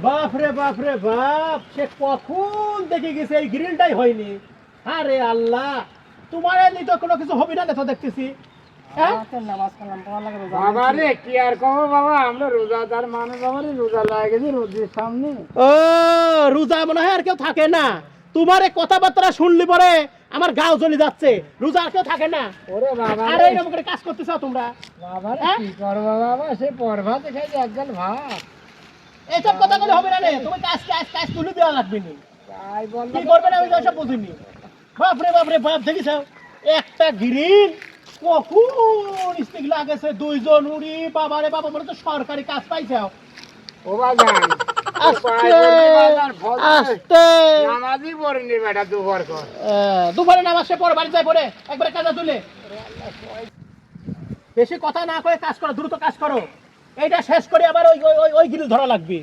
বাপ রে বাপ রে বাপ, সে কখন দেখে গেছে এই গ্রিলটাই হয়নি। আরে আল্লাহ, তোমার এমনি তো কোনো কিছু হবে না তো দেখতেছি। হ্যাঁ? বাবা রে কি আর কব বাবা, আমরা রোজাদার মানুষ, আমারই রোজা লাগে গেছে রোদের সামনে। ও রোজা মনে হয় আর কেউ থাকে না। তোমার এই কথাবার্তা শুনলি পরে আমার গাও জ্বলে যাচ্ছে। রোজা আর কেউ থাকে না। ওরে বাবা আরে রে, এরকম করে কাজ করতেছ তোমরা। বাবা রে হ্যাঁ? কি করবো বাবা, সে পরভা দেখাই যে একজন ভাত এইসব কথা বলে হবে না রে, তুমি কাজ কাজ কাজ তুলে দেওয়া লাগবে না। তাই বল কি করবে না আমি তো সব বুঝিনি। বাপ রে বাপ, দেখিস একটা গ্রিল কখন স্টিক লাগেছে, দুইজন উড়ি। বাবা রে বাবা, মনে তো সরকারি কাজ পাইছে। ও বাজান আস্তে আস্তে নামাজই পড়েনি বেটা, দুবার কর। দুপুরে নামাজ সে পরে বাড়ি যায় পরে একবারে কাজা তুলে। বেশি কথা না কয়ে কাজ করো, দ্রুত কাজ করো। এইটা শেষ করে আবার ওই ওই ওই ওই গ্রিল ধরা লাগবে।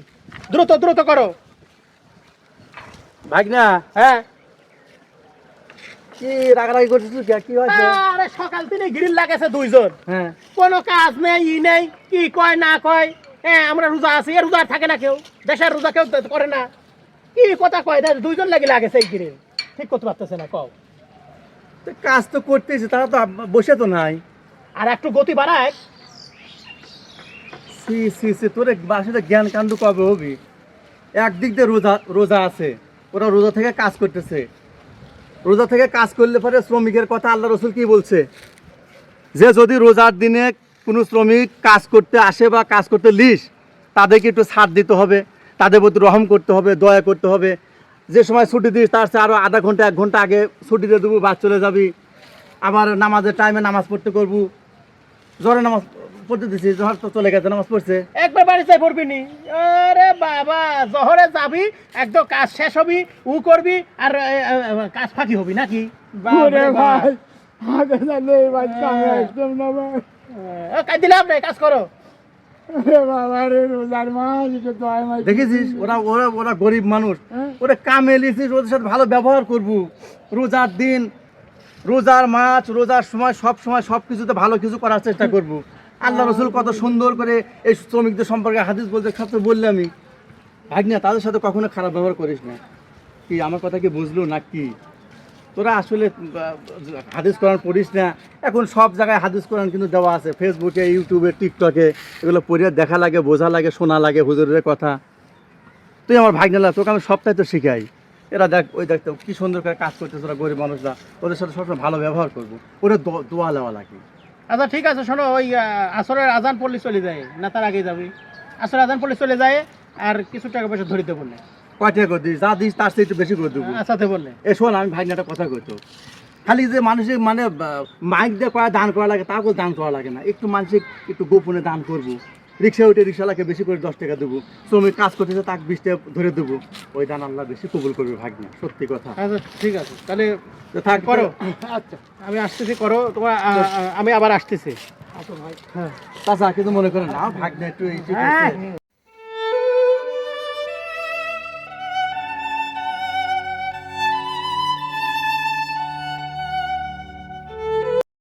দ্রুত দ্রুত করো ভাগনা। হ্যাঁ। কি রাগারাগি করছিস? কি হয়েছে? আরে সকাল থেকে গ্রিল লাগাইছে দুইজন, হ্যাঁ, কোনো কাজ নেই ই নেই, কি কয় না কয়। হ্যাঁ আমরা রোজা আছি, এ রোজা আর থাকে না কেউ, দেশের রোজা কেউ করে না। কি কথা কয়, দুইজন লাগি লাগেছে এই গ্রিল, ঠিক করতে পারতেছে না। কও তো কাজ তো করতেছি, তারা তো বসে তো নাই। আর একটু গতি বাড়ায়। সি সি সি, তোর বাসাতে জ্ঞান কাণ্ড কবে হবি? একদিক দিয়ে রোজা রোজা আছে, ওরা রোজা থেকে কাজ করতেছে। রোজা থেকে কাজ করলে পরে শ্রমিকের কথা আল্লাহ রসুল কি বলছে? যে যদি রোজার দিনে কোনো শ্রমিক কাজ করতে আসে বা কাজ করতে লিস, তাদেরকে একটু ছাড় দিতে হবে, তাদের প্রতি রহম করতে হবে, দয়া করতে হবে। যে সময় ছুটি দিস তার চেয়ে আরও আধা ঘন্টা 1 ঘন্টা আগে ছুটি দিয়ে দেবো, বাদ চলে যাবি। আবার নামাজের টাইমে নামাজ পড়তে করবো। জ্বরে নামাজ পড়তে দিছি, জ্বর তো চলে গেছে, নামাজ পড়ছে। একবার বাড়ি যাই পড়বি নি। আরে বাবা, জহরে যাবি, একদম কাজ শেষ হবি, উ করবি আর কাজ ফাঁকি হবি নাকি? ওরে ভাই আগে জানলে এই বাচ্চা আমি আসতাম না ভাই। কাজ দিলাম না, কাজ করো। ওরে বাবা রে, রোজার মাস এটা তো আয় মাস। দেখেছিস, ওরা ওরা ওরা গরিব মানুষ, হ্যাঁ। ওরা কামে লিছিস, ওদের সাথে ভালো ব্যবহার করবো। রোজার দিন, রোজার মাছ, রোজার সময় সব সময় সব কিছুতে ভালো কিছু করার চেষ্টা করবো। আল্লাহ রসুল কত সুন্দর করে এই শ্রমিকদের সম্পর্কে হাদিস বলতে, সব তো বললে আমি। ভাগনা, তাদের সাথে কখনো খারাপ ব্যবহার করিস না। কি আমার কথা কি বুঝলো না কি? তোরা আসলে হাদিস কোরআন পড়িস না। এখন সব জায়গায় হাদিস কোরআন কিন্তু দেওয়া আছে, ফেসবুকে, ইউটিউবে, টিকটকে। এগুলো পড়িয়ে দেখা লাগে, বোঝা লাগে, শোনা লাগে হুজুরের কথা। তুই আমার ভাগনালা, তোকে আমি সবটাই তো শিখাই। এরা দেখ, ওই দেখতে কি সুন্দর করে কাজ করতেছে, ওরা গরিব মানুষরা, ওদের সাথে সবসময় ভালো ব্যবহার করবো। ওরা দোয়া নেওয়া লাগে। আচ্ছা ঠিক আছে, শোনো, ওই আসরের আজান পড়লে চলে যায় না, তার আগে যাবি। আসরের আজান পড়লে চলে যায়, আর কিছু টাকা পয়সা ধরিতে বললে। কয়টা করে দিস, যা দিস তার চেয়ে একটু বেশি করে দেবো। আচ্ছা বললে। এ শোন, আমি ভাগনাটা কথা কইতো, খালি যে মানুষের মানে মাইক দিয়ে কয়া দান করা লাগে, তাকেও দান করা লাগে না। একটু মানসিক একটু গোপনে দান করবো। রিক্সা উঠে রিক্সাওয়ালাকে বেশি করে 10 টাকা দেবো, শ্রমিক কাজ করতেছে তাকে 20 টাকা ধরে দেবো। ওই দান আল্লাহ বেশি কবুল করবে ভাগনা, সত্যি কথা। আচ্ছা ঠিক আছে, তাহলে তো থাক, করো। আচ্ছা আমি আসতেছি, করো তোমার। আমি আবার আসতেছি। আচ্ছা ভাই। হ্যাঁ। তাছাড়া কিছু মনে করেন না, ভাগনা একটু এই